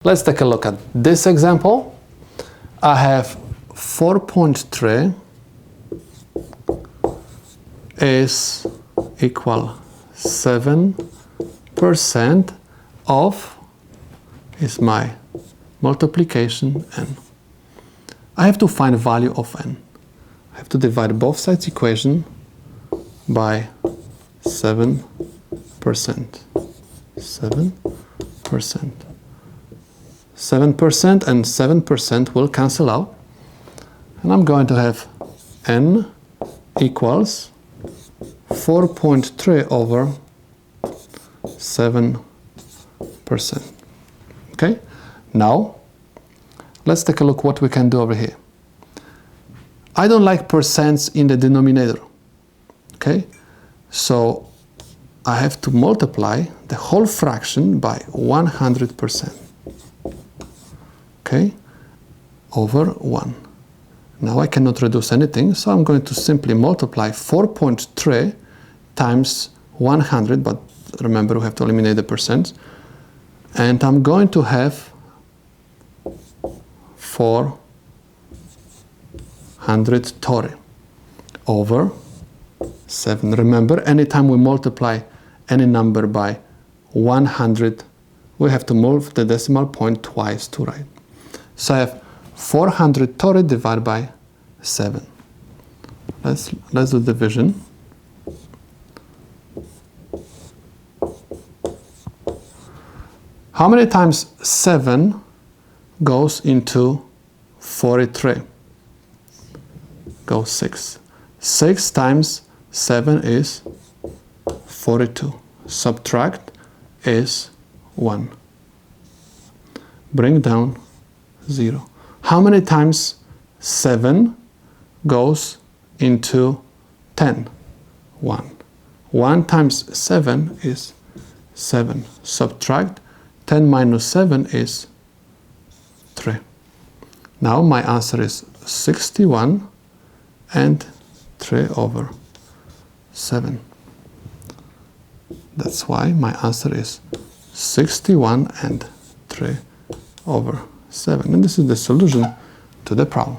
Let's take a look at this example. I have 4.3 is equal 7% of is my multiplication n. I have to find a value of n. I have to divide both sides equation by 7%. 7%. 7% and 7% will cancel out, and I'm going to have n equals 4.3 over 7%. Okay? Now, let's take a look what we can do over here. I don't like percents in the denominator. Okay? So I have to multiply the whole fraction by 100%. Okay, over 1. Now I cannot reduce anything, so I'm going to simply multiply 4.3 times 100, but remember we have to eliminate the percent, and I'm going to have 400 tori over 7. Remember, anytime we multiply any number by 100, we have to move the decimal point twice to right. So I have 400 tori divided by 7. Let's do division. How many times 7 goes into 43? Goes 6. 6 times 7 is 42. Subtract is 1. Bring down 0. How many times 7 goes into 10? 1. 1 times 7 is 7. Subtract 10 minus 7 is 3. Now my answer is 61 and 3 over 7. That's why my answer is 61 and 3 over 7. And this is the solution to the problem.